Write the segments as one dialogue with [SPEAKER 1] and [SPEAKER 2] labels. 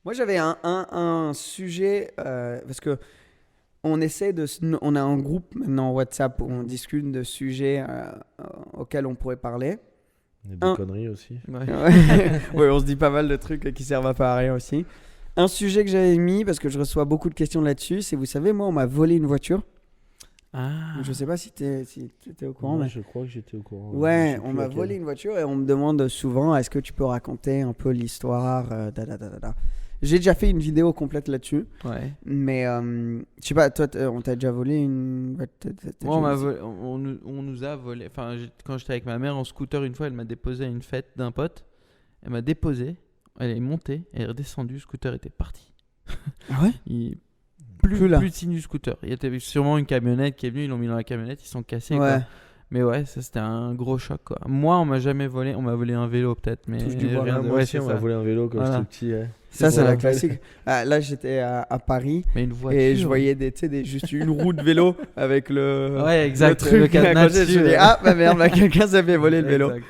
[SPEAKER 1] Moi, j'avais un sujet, parce que on a un groupe maintenant WhatsApp où on discute de sujets auxquels on pourrait parler.
[SPEAKER 2] Et des conneries aussi.
[SPEAKER 3] Ouais.
[SPEAKER 1] Ouais, on se dit pas mal de trucs qui servent à pas à rien aussi. Un sujet que j'avais mis, parce que je reçois beaucoup de questions là-dessus, c'est, vous savez, moi, on m'a volé une voiture.
[SPEAKER 3] Ah.
[SPEAKER 1] Je sais pas si t'étais au courant,
[SPEAKER 2] Moi,
[SPEAKER 1] mais...
[SPEAKER 2] je crois que j'étais au courant.
[SPEAKER 1] Ouais,
[SPEAKER 2] Je sais
[SPEAKER 1] on
[SPEAKER 2] plus
[SPEAKER 1] m'a
[SPEAKER 2] laquelle.
[SPEAKER 1] volé une voiture et on me demande souvent, est-ce que tu peux raconter un peu l'histoire J'ai déjà fait une vidéo complète là-dessus,
[SPEAKER 3] Ouais.
[SPEAKER 1] mais je sais pas, toi, on t'a déjà volé une...
[SPEAKER 3] Moi, on nous a volé. Enfin, quand j'étais avec ma mère en scooter une fois, elle m'a déposé à une fête d'un pote. Elle m'a déposé, elle est montée, elle est redescendue, le scooter était parti.
[SPEAKER 1] Ah ouais Plus là.
[SPEAKER 3] Plus de signe du scooter. Il y avait sûrement une camionnette qui est venue, ils l'ont mis dans la camionnette, ils sont cassés.
[SPEAKER 1] Ouais.
[SPEAKER 3] Quoi. Mais ouais, ça c'était un gros choc. Quoi. Moi, on m'a jamais volé, on m'a volé un vélo peut-être. Mais
[SPEAKER 1] Touche du bois.
[SPEAKER 3] rien de-
[SPEAKER 2] Moi
[SPEAKER 3] ouais,
[SPEAKER 2] aussi,
[SPEAKER 3] c'est
[SPEAKER 2] on m'a
[SPEAKER 3] ça.
[SPEAKER 2] volé un vélo quand
[SPEAKER 3] Voilà.
[SPEAKER 2] j'étais petit. Ouais.
[SPEAKER 1] Ça, c'est
[SPEAKER 2] Ouais.
[SPEAKER 1] la classique. Ah, là, j'étais à Paris
[SPEAKER 3] Mais une voiture.
[SPEAKER 1] et je voyais juste une roue de vélo avec le...
[SPEAKER 3] Ouais, exact.
[SPEAKER 1] le truc
[SPEAKER 3] Le cadenas
[SPEAKER 1] accroché. Je
[SPEAKER 3] dessus,
[SPEAKER 1] me dis,
[SPEAKER 3] ouais.
[SPEAKER 1] ah, bah merde, bah, quelqu'un s'est fait voler le vélo.
[SPEAKER 3] Exact.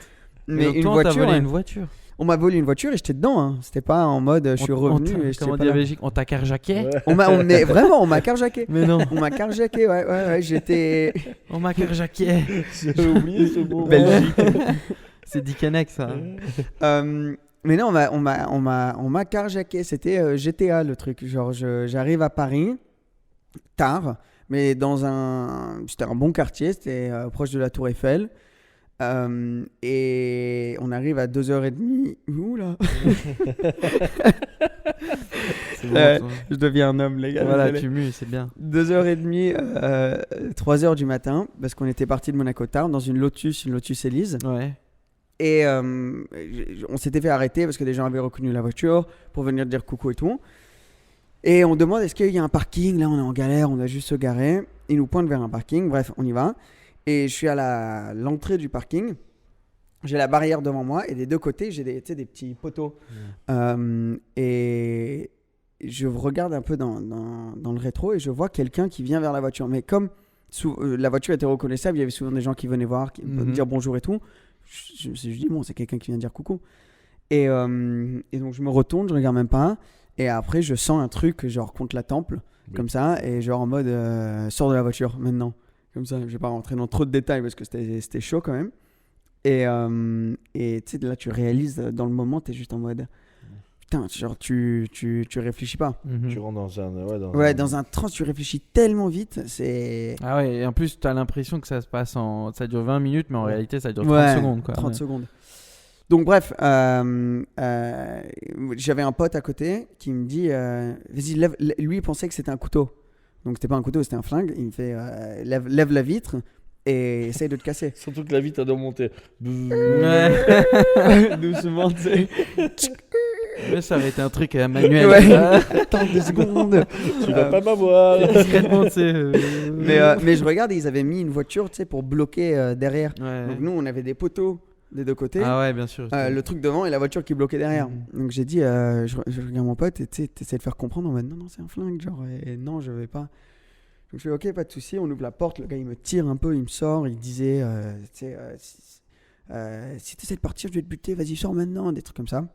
[SPEAKER 1] Mais
[SPEAKER 3] donc,
[SPEAKER 1] une
[SPEAKER 3] toi, on t'a
[SPEAKER 1] voiture,
[SPEAKER 3] volé
[SPEAKER 1] ouais.
[SPEAKER 3] une voiture.
[SPEAKER 1] On m'a volé une voiture et j'étais dedans. Hein. C'était pas en mode je suis revenu et j'étais
[SPEAKER 3] Comment
[SPEAKER 1] pas
[SPEAKER 3] dire
[SPEAKER 1] là.
[SPEAKER 3] Belgique, on t'a carjacké.
[SPEAKER 2] Ouais.
[SPEAKER 1] Mais vraiment, on m'a carjacké.
[SPEAKER 3] Mais non,
[SPEAKER 1] On m'a carjacké, ouais, j'étais...
[SPEAKER 3] on m'a carjacké.
[SPEAKER 2] J'avais oublié ce mot.
[SPEAKER 1] Belgique.
[SPEAKER 3] C'est Dickeneck ça.
[SPEAKER 1] Mais non, on m'a carjacké. C'était GTA le truc. Genre, j'arrive à Paris tard, mais c'était un bon quartier. C'était proche de la Tour Eiffel. Et on arrive à 2h30. Ouh là,
[SPEAKER 3] C'est bon,
[SPEAKER 1] Euh,
[SPEAKER 3] toi.
[SPEAKER 1] je deviens un homme, les gars.
[SPEAKER 3] Voilà,
[SPEAKER 1] désolé.
[SPEAKER 3] tu mues, c'est bien.
[SPEAKER 1] 2h30, 3h du matin, parce qu'on était parti de Monaco tard dans une Lotus Elise.
[SPEAKER 3] Ouais.
[SPEAKER 1] Et on s'était fait arrêter parce que des gens avaient reconnu la voiture pour venir dire coucou et tout. Et on demande est-ce qu'il y a un parking. Là, on est en galère, on a juste se garer. Ils nous pointent vers un parking. Bref, on y va. Et je suis à l'entrée du parking. J'ai la barrière devant moi et des deux côtés, j'ai des petits poteaux. Et je regarde un peu dans le rétro et je vois quelqu'un qui vient vers la voiture. Mais comme la voiture était reconnaissable, il y avait souvent des gens qui venaient voir, qui me dire bonjour et tout. Je me suis dit, bon, c'est quelqu'un qui vient dire coucou. Et donc, je me retourne, je regarde même pas. Et après, je sens un truc, genre, contre la temple, comme ça. Et genre, en mode, sors de la voiture, maintenant. Comme ça, je vais pas rentrer dans trop de détails parce que c'était chaud quand même. Et tu sais, là, tu réalises, dans le moment, tu es juste en mode... Putain, genre, tu réfléchis pas.
[SPEAKER 2] Tu rentres dans un.
[SPEAKER 1] Ouais, dans un trance, tu réfléchis tellement vite, c'est...
[SPEAKER 3] Ah ouais, et en plus, tu as l'impression que ça se passe ça dure 20 minutes, mais en réalité, ça dure 30
[SPEAKER 1] Ouais,
[SPEAKER 3] secondes. Quoi.
[SPEAKER 1] 30
[SPEAKER 3] Ouais.
[SPEAKER 1] secondes. Donc bref, j'avais un pote à côté qui me dit, vas-y, lui il pensait que c'était un couteau. Donc c'était pas un couteau, c'était un flingue. Il me fait, lève la vitre et essaye de te casser.
[SPEAKER 2] Surtout que la vie t'a monter.
[SPEAKER 3] Ouais.
[SPEAKER 1] Doucement, tu sais.
[SPEAKER 3] Mais ça aurait été un truc manuel.
[SPEAKER 1] Ouais.
[SPEAKER 3] Ah,
[SPEAKER 1] Attends 2 secondes.
[SPEAKER 2] Tu vas pas m'avoir.
[SPEAKER 3] discrètement, tu sais.
[SPEAKER 1] Mais je regarde, ils avaient mis une voiture, tu sais, pour bloquer derrière.
[SPEAKER 3] Ouais.
[SPEAKER 1] Donc nous, on avait des poteaux des deux côtés.
[SPEAKER 3] Ah ouais, bien sûr.
[SPEAKER 1] Le truc devant et la voiture qui bloquait derrière.
[SPEAKER 3] Mhm.
[SPEAKER 1] Donc j'ai dit, je regarde mon pote et tu essaies de faire comprendre en mode non, c'est un flingue, genre, et non, je vais pas. Donc je fais ok, pas de souci, on ouvre la porte, le gars il me tire un peu, il me sort, il disait, tu sais, si tu essaies de partir, je vais te buter, vas-y, sors maintenant, des trucs comme ça.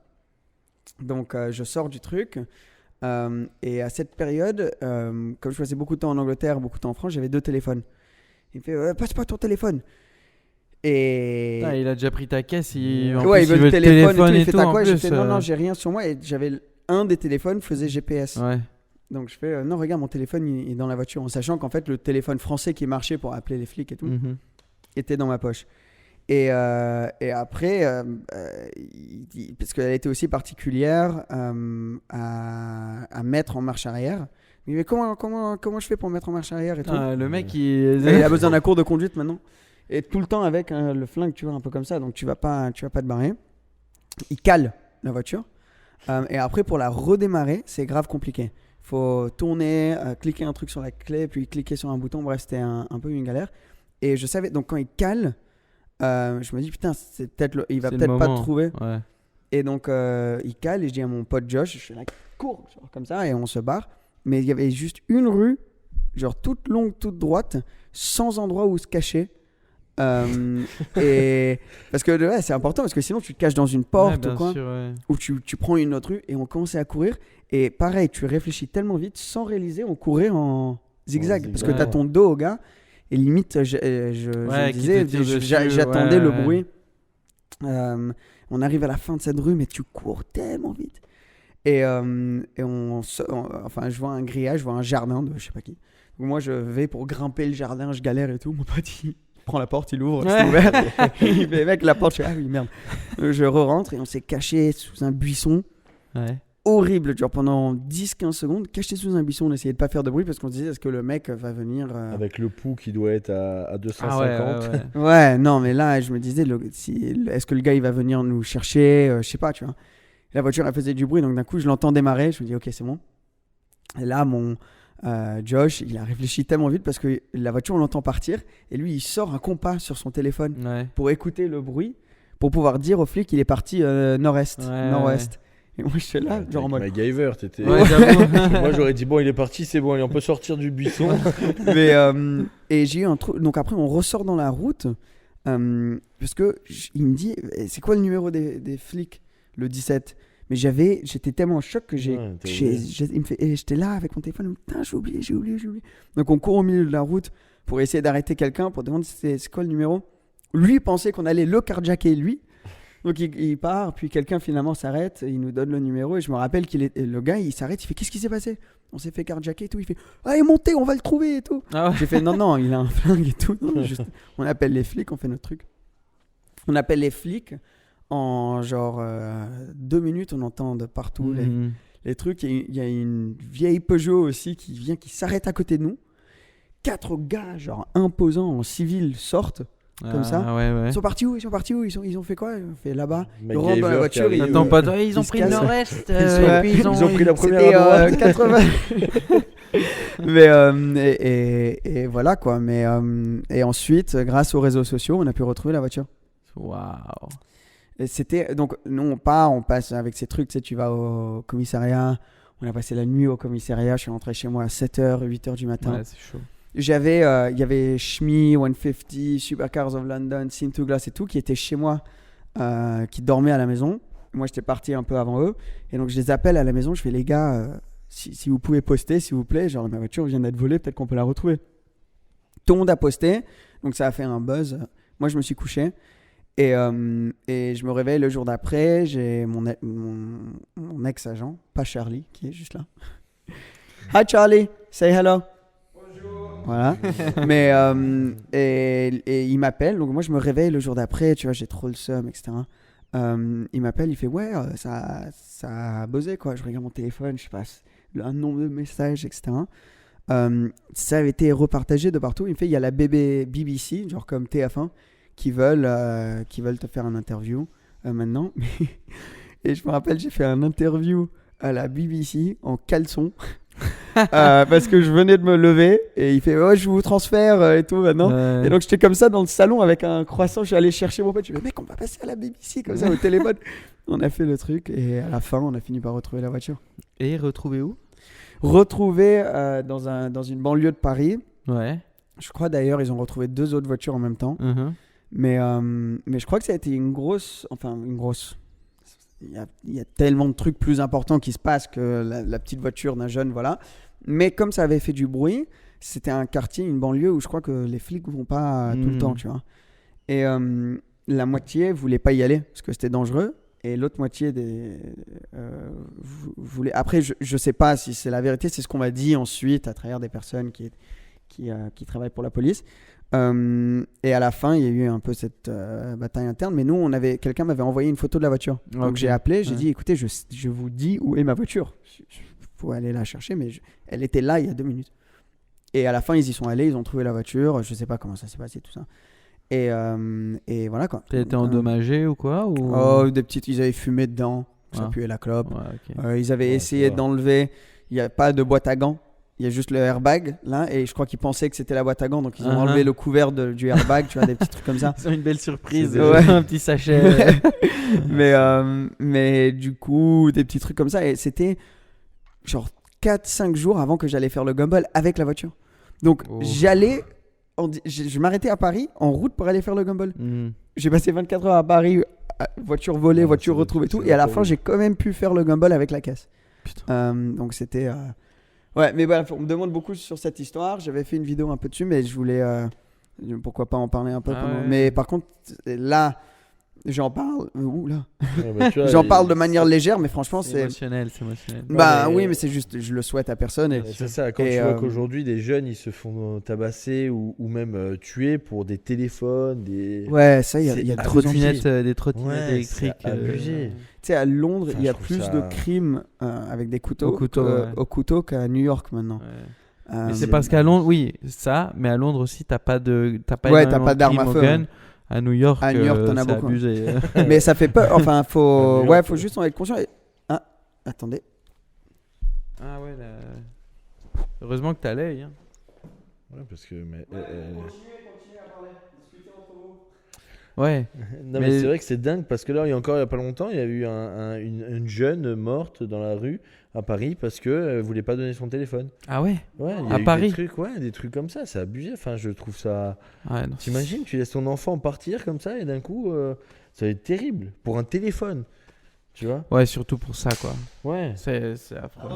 [SPEAKER 1] Donc je sors du truc. Et à cette période, comme je passais beaucoup de temps en Angleterre, beaucoup de temps en France, j'avais 2 téléphones. Il me fait passe pas ton téléphone. Et
[SPEAKER 3] Putain, il a déjà pris ta caisse. En
[SPEAKER 1] ouais,
[SPEAKER 3] plus,
[SPEAKER 1] il veut le téléphone et tout. Il fait
[SPEAKER 3] tout,
[SPEAKER 1] t'as
[SPEAKER 3] en
[SPEAKER 1] quoi? J'ai
[SPEAKER 3] plus,
[SPEAKER 1] fait non, j'ai rien sur moi. Et j'avais un des téléphones faisait GPS.
[SPEAKER 3] Ouais.
[SPEAKER 1] Donc je fais non, regarde, mon téléphone il est dans la voiture. En sachant qu'en fait, le téléphone français qui marchait pour appeler les flics et tout
[SPEAKER 3] Mhm.
[SPEAKER 1] était dans ma poche. Et après, parce qu'elle était aussi particulière à mettre en marche arrière. Il me dit, mais comment je fais pour mettre en marche arrière et tout.
[SPEAKER 3] Ah, le mec,
[SPEAKER 1] Et il a besoin d'un cours de conduite maintenant. Et tout le temps avec le flingue, tu vois, un peu comme ça. Donc tu vas pas te barrer. Il cale la voiture. Et après, pour la redémarrer, c'est grave compliqué. Faut tourner, cliquer un truc sur la clé, puis cliquer sur un bouton. Bref, c'était un peu une galère. Et je savais, donc quand il cale, je me dis, putain, il va
[SPEAKER 3] C'est le
[SPEAKER 1] peut-être pas te
[SPEAKER 3] moment.
[SPEAKER 1] trouver.
[SPEAKER 3] Ouais.
[SPEAKER 1] Et donc, il cale et je dis à mon pote Josh, je suis là, cours, genre comme ça, et on se barre. Mais il y avait juste une rue, genre toute longue, toute droite, sans endroit où se cacher. Et parce que ouais, c'est important parce que sinon tu te caches dans une porte
[SPEAKER 3] Ouais,
[SPEAKER 1] ou quoi,
[SPEAKER 3] bien sûr, ouais.
[SPEAKER 1] ou tu prends une autre rue et on commençait à courir. Et pareil, tu réfléchis tellement vite sans réaliser, on courait en zigzag
[SPEAKER 2] En
[SPEAKER 1] parce que
[SPEAKER 2] zigzag.
[SPEAKER 1] t'as ton dos au gars et limite je
[SPEAKER 3] Ouais, qui
[SPEAKER 1] disais,
[SPEAKER 3] te tire dessus,
[SPEAKER 1] j'attendais
[SPEAKER 3] ouais,
[SPEAKER 1] le
[SPEAKER 3] ouais.
[SPEAKER 1] bruit. On arrive à la fin de cette rue, mais tu cours tellement vite. Et enfin, je vois un grillage, je vois un jardin de je sais pas qui. Donc moi, je vais pour grimper le jardin, je galère et tout. Mon pote, il prend la porte, il ouvre, c'est
[SPEAKER 3] Ouais.
[SPEAKER 1] ouvert. Il fait, mec, la porte, je fais, ah oui, merde. Je re-rentre et on s'est caché sous un buisson.
[SPEAKER 3] Ouais.
[SPEAKER 1] Horrible, genre pendant 10-15 secondes, caché sous un buisson, on essayait de pas faire de bruit parce qu'on se disait, est-ce que le mec va venir
[SPEAKER 2] Avec le pouls qui doit être à 250.
[SPEAKER 3] Ah ouais, ouais, ouais.
[SPEAKER 1] Ouais, non, mais là, je me disais, est-ce que le gars, il va venir nous chercher je sais pas, tu vois. La voiture, elle faisait du bruit, donc d'un coup, je l'entends démarrer. Je me dis, ok, c'est bon. Et là, mon Josh, il a réfléchi tellement vite parce que la voiture, on l'entend partir. Et lui, il sort un compas sur son téléphone
[SPEAKER 3] Ouais.
[SPEAKER 1] pour écouter le bruit, pour pouvoir dire au flic qu'il est parti nord-est.
[SPEAKER 3] Ouais,
[SPEAKER 1] nord-ouest. Et moi, j'étais là, genre en mode.
[SPEAKER 2] MacGyver, t'étais.
[SPEAKER 3] Ouais, j'avoue.
[SPEAKER 2] Moi, j'aurais dit, bon, il est parti, c'est bon, allez, on peut sortir du buisson.
[SPEAKER 1] Mais, et j'ai eu un truc. Donc après, on ressort dans la route. Parce que il me dit, c'est quoi le numéro des flics? Le 17. Mais j'étais tellement en choc que
[SPEAKER 2] Ouais,
[SPEAKER 1] il me fait, et j'étais là avec mon téléphone. Putain, j'ai oublié. Donc on court au milieu de la route pour essayer d'arrêter quelqu'un pour demander c'est quoi le numéro. Lui pensait qu'on allait le carjacker lui. Donc il part, puis quelqu'un finalement s'arrête, et il nous donne le numéro et je me rappelle le gars il s'arrête, il fait qu'est-ce qui s'est passé? On s'est fait carjacker et tout, il fait allez montez, on va le trouver et tout.
[SPEAKER 3] Ah ouais.
[SPEAKER 1] J'ai fait non, il a un flingue et tout. Non, juste, on appelle les flics, on fait notre truc. On appelle les flics en genre 2 minutes, on entend de partout
[SPEAKER 3] Mhm.
[SPEAKER 1] les trucs. Il y a une vieille Peugeot aussi qui vient, qui s'arrête à côté de nous. 4 gars genre imposants en civil sortent. Comme ça.
[SPEAKER 3] Ah ouais, ouais.
[SPEAKER 1] Ils sont partis où? Ils ont fait quoi? Ils ont fait là-bas. Ils
[SPEAKER 2] MacGyver
[SPEAKER 1] rentrent dans la
[SPEAKER 2] qui
[SPEAKER 1] voiture.
[SPEAKER 2] arrive,
[SPEAKER 3] Attends, pas toi,
[SPEAKER 1] ils
[SPEAKER 3] ils ont
[SPEAKER 1] se
[SPEAKER 3] pris le
[SPEAKER 1] cassent.
[SPEAKER 3] nord-est.
[SPEAKER 1] Ouais.
[SPEAKER 3] Et puis
[SPEAKER 2] Ils ont pris la première
[SPEAKER 1] C'était
[SPEAKER 2] à droite.
[SPEAKER 1] 80. Mais et voilà quoi. Mais et ensuite, grâce aux réseaux sociaux, on a pu retrouver la voiture.
[SPEAKER 3] Waouh.
[SPEAKER 1] Et c'était donc nous on passe avec ces trucs. Tu sais, tu vas au commissariat. On a passé la nuit au commissariat. Je suis rentré chez moi à 7h, 8h du matin.
[SPEAKER 3] Ouais, c'est chaud.
[SPEAKER 1] Il y avait Shmi, 150, Supercars of London, Sin to Glass et tout qui étaient chez moi, qui dormaient à la maison. Moi, j'étais parti un peu avant eux. Et donc, je les appelle à la maison. Je fais les gars, si vous pouvez poster, s'il vous plaît. Genre, ma voiture vient d'être volée, peut-être qu'on peut la retrouver. Tout le monde a posté. Donc, ça a fait un buzz. Moi, je me suis couché. Et je me réveille le jour d'après. J'ai mon ex-agent, pas Charlie, qui est juste là. Hi Charlie, say hello. Voilà. Mais et il m'appelle, donc moi je me réveille le jour d'après, tu vois, j'ai trop le seum, etc. Il m'appelle, il fait ouais, ça a buzzé quoi. Je regarde mon téléphone, je passe un nombre de messages, etc. Ça avait été repartagé de partout. Il me fait il y a la BBC, genre comme TF1, qui veulent te faire un interview maintenant. Et je me rappelle, j'ai fait un interview à la BBC en caleçon. Parce que je venais de me lever et il fait oh je vous transfère et tout maintenant.
[SPEAKER 3] Ouais.
[SPEAKER 1] Et donc j'étais comme ça dans le salon avec un croissant, je suis allé chercher mon pote, je lui ai dit mec on va passer à la BBC comme ça au téléphone. On a fait le truc et à la fin on a fini par retrouver la voiture.
[SPEAKER 3] Et retrouver où?
[SPEAKER 1] Retrouvé dans une banlieue de Paris.
[SPEAKER 3] Ouais.
[SPEAKER 1] Je crois d'ailleurs ils ont retrouvé 2 autres voitures en même temps.
[SPEAKER 3] Mhm.
[SPEAKER 1] Mais je crois que ça a été une grosse. Il y a tellement de trucs plus importants qui se passent que la petite voiture d'un jeune, voilà. Mais comme ça avait fait du bruit, c'était un quartier, une banlieue où je crois que les flics vont pas tout le temps, tu vois. Et la moitié voulait pas y aller parce que c'était dangereux. Et l'autre moitié voulait. Après, je sais pas si c'est la vérité, c'est ce qu'on m'a dit ensuite à travers des personnes qui travaillent pour la police. Et à la fin, il y a eu un peu cette bataille interne. Mais nous, quelqu'un m'avait envoyé une photo de la voiture. Donc j'ai appelé, j'ai dit écoutez, je vous dis où est ma voiture. Il faut aller la chercher, mais elle était là il y a 2 minutes. Et à la fin, ils y sont allés, ils ont trouvé la voiture. Je sais pas comment ça s'est passé, tout ça. Et voilà quoi.
[SPEAKER 3] T'as été endommagé ou quoi ou...
[SPEAKER 1] Oh, ils avaient fumé dedans. Ça
[SPEAKER 3] Ah.
[SPEAKER 1] puait la clope.
[SPEAKER 3] Ouais, ok.
[SPEAKER 1] Ils avaient
[SPEAKER 2] Ouais,
[SPEAKER 1] essayé
[SPEAKER 2] ça va.
[SPEAKER 1] d'enlever. Il n'y a pas de boîte à gants. Il y a juste le airbag là. Et je crois qu'ils pensaient que c'était la boîte à gants. Donc ils ont enlevé le couvert du airbag. Tu vois, des petits trucs comme ça.
[SPEAKER 3] C'est une belle surprise.
[SPEAKER 1] Ouais.
[SPEAKER 3] Un petit sachet.
[SPEAKER 1] mais du coup, des petits trucs comme ça. Et c'était genre 4-5 jours avant que j'allais faire le gumball avec la voiture. Donc
[SPEAKER 3] Oh.
[SPEAKER 1] j'allais je m'arrêtais à Paris en route pour aller faire le gumball.
[SPEAKER 3] Mhm.
[SPEAKER 1] J'ai passé 24 heures à Paris, voiture volée,
[SPEAKER 2] Ah,
[SPEAKER 1] voiture
[SPEAKER 2] ça
[SPEAKER 1] retrouvée et
[SPEAKER 2] doit-
[SPEAKER 1] tout.
[SPEAKER 2] ça
[SPEAKER 1] Et à la
[SPEAKER 2] doit
[SPEAKER 1] fin,
[SPEAKER 2] pas
[SPEAKER 1] j'ai quand même pu faire le gumball avec la caisse.
[SPEAKER 3] Putain.
[SPEAKER 1] Donc c'était. Ouais, mais voilà, on me demande beaucoup sur cette histoire. J'avais fait une vidéo un peu dessus, mais je voulais. Pourquoi pas en parler un peu.
[SPEAKER 3] Ah
[SPEAKER 1] pendant-
[SPEAKER 3] ouais.
[SPEAKER 1] Mais par contre, là, j'en parle. Ouh là.
[SPEAKER 2] Ouais, bah, tu vois,
[SPEAKER 1] J'en
[SPEAKER 2] et-
[SPEAKER 1] parle de manière légère, mais franchement,
[SPEAKER 3] C'est
[SPEAKER 1] c'est.
[SPEAKER 3] émotionnel, c'est émotionnel.
[SPEAKER 1] Bah
[SPEAKER 2] mais-
[SPEAKER 1] oui, mais c'est juste, je le souhaite à personne. Et...
[SPEAKER 2] C'est ça, quand
[SPEAKER 1] Et,
[SPEAKER 2] tu vois qu'aujourd'hui des jeunes ils se font tabasser ou même tuer pour des téléphones, des.
[SPEAKER 1] Ouais, ça, il y a
[SPEAKER 2] C'est
[SPEAKER 1] de plus en
[SPEAKER 3] Trottinettes,
[SPEAKER 1] plus.
[SPEAKER 3] des trottinettes
[SPEAKER 2] Ouais,
[SPEAKER 3] électriques.
[SPEAKER 2] c'est abusé.
[SPEAKER 1] Tu sais, à Londres,
[SPEAKER 2] Enfin,
[SPEAKER 1] il y a
[SPEAKER 2] je trouve
[SPEAKER 1] plus
[SPEAKER 2] ça-
[SPEAKER 1] de crimes avec des couteaux,
[SPEAKER 3] Au couteau, ouais.
[SPEAKER 1] au couteau qu'à New York maintenant.
[SPEAKER 3] Ouais.
[SPEAKER 1] Euh,
[SPEAKER 3] Mais c'est parce qu'à Londres, oui, ça, mais à Londres aussi, t'as pas
[SPEAKER 1] Ouais, t'as
[SPEAKER 3] énormément
[SPEAKER 1] pas
[SPEAKER 3] de
[SPEAKER 1] d'armes à
[SPEAKER 3] crimes au
[SPEAKER 1] feu,
[SPEAKER 3] gun.
[SPEAKER 1] hein.
[SPEAKER 3] À New York,
[SPEAKER 1] À New York, t'en as
[SPEAKER 3] c'est
[SPEAKER 1] beaucoup.
[SPEAKER 3] abusé.
[SPEAKER 1] Mais ça fait peur. Enfin, faut,
[SPEAKER 2] New York,
[SPEAKER 1] ouais, faut
[SPEAKER 2] ouais.
[SPEAKER 1] juste en être conscient. Ah, attendez.
[SPEAKER 3] Ah ouais, heureusement que t'as l'œil. Hein.
[SPEAKER 2] Ouais, parce que.
[SPEAKER 3] Ouais.
[SPEAKER 2] Non,
[SPEAKER 3] Mais-
[SPEAKER 2] mais c'est vrai que c'est dingue parce que là, il y a pas longtemps, il y a eu une jeune morte dans la rue à Paris parce qu'elle voulait pas donner son téléphone.
[SPEAKER 3] Ah ouais.
[SPEAKER 2] Ouais, il y a
[SPEAKER 3] À
[SPEAKER 2] eu
[SPEAKER 3] Paris
[SPEAKER 2] des trucs comme ça, c'est abusé. Enfin, je trouve ça.
[SPEAKER 3] Ouais, non.
[SPEAKER 2] T'imagines, tu laisses ton enfant partir comme ça et d'un coup, ça va être terrible pour un téléphone. Tu vois?
[SPEAKER 3] Ouais, surtout pour ça, quoi.
[SPEAKER 2] Ouais.
[SPEAKER 3] C'est affreux.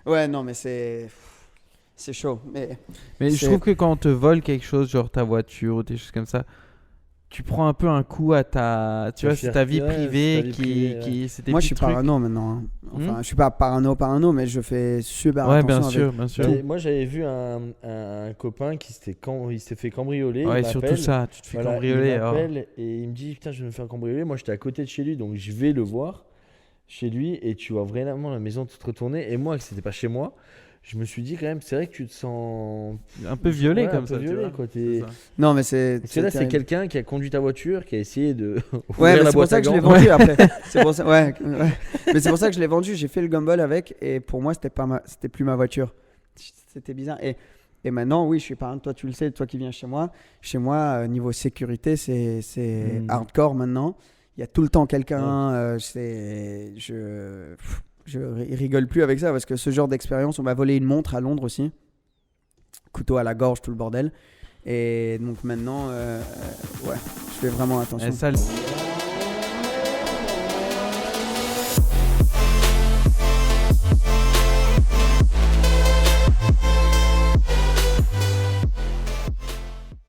[SPEAKER 1] Ouais, non, mais c'est chaud.
[SPEAKER 3] Mais je
[SPEAKER 1] c'est-
[SPEAKER 3] trouve que quand on te vole quelque chose, genre ta voiture ou des choses comme ça, tu prends un peu un coup à tu vois, c'est ta vie
[SPEAKER 2] fierté, ouais,
[SPEAKER 3] privée
[SPEAKER 2] c'est ta vie privée,
[SPEAKER 3] qui c'est des
[SPEAKER 1] Moi, je
[SPEAKER 3] petits
[SPEAKER 1] suis
[SPEAKER 3] trucs.
[SPEAKER 1] parano maintenant. Hein. Enfin, je suis pas parano, mais je fais super
[SPEAKER 3] Ouais,
[SPEAKER 1] attention.
[SPEAKER 3] bien
[SPEAKER 1] avec-
[SPEAKER 3] sûr, bien sûr.
[SPEAKER 2] Moi, j'avais vu un copain qui il s'est fait cambrioler.
[SPEAKER 3] Ouais,
[SPEAKER 2] il
[SPEAKER 3] surtout
[SPEAKER 2] m'appelle.
[SPEAKER 3] ça, tu te fais
[SPEAKER 2] Voilà,
[SPEAKER 3] cambrioler.
[SPEAKER 2] Il
[SPEAKER 3] oh.
[SPEAKER 2] m'appelle et il me dit putain, je vais me faire cambrioler. Moi, j'étais à côté de chez lui, donc je vais le voir chez lui et tu vois vraiment la maison toute retournée. Et moi, que c'était pas chez moi, je me suis dit quand même, c'est vrai que tu te sens
[SPEAKER 3] Un peu violé
[SPEAKER 2] Ouais,
[SPEAKER 3] comme
[SPEAKER 2] un peu
[SPEAKER 3] ça, tu
[SPEAKER 2] violé,
[SPEAKER 3] vois.
[SPEAKER 2] quoi,
[SPEAKER 3] C'est ça.
[SPEAKER 1] Non, mais c'est.
[SPEAKER 2] Parce que là, c'est
[SPEAKER 1] terrible.
[SPEAKER 2] quelqu'un qui a conduit ta voiture, qui a essayé de
[SPEAKER 1] Ouais,
[SPEAKER 2] ouvrir
[SPEAKER 1] mais
[SPEAKER 2] la
[SPEAKER 1] c'est pour
[SPEAKER 2] boîte
[SPEAKER 1] ça
[SPEAKER 2] à
[SPEAKER 1] que je l'ai
[SPEAKER 2] gants.
[SPEAKER 1] vendu après. C'est pour ça, ouais. Mais c'est pour ça que je l'ai vendu. J'ai fait le gumball avec et pour moi, c'était plus ma voiture. C'était bizarre. Et maintenant, oui, je suis parano. Toi, tu le sais, toi qui viens chez moi. Chez moi, niveau sécurité, c'est hardcore maintenant. Il y a tout le temps quelqu'un. Je rigole plus avec ça parce que ce genre d'expérience, on m'a volé une montre à Londres aussi. Couteau à la gorge, tout le bordel. Et donc maintenant, ouais, je fais vraiment attention.
[SPEAKER 3] Et ça,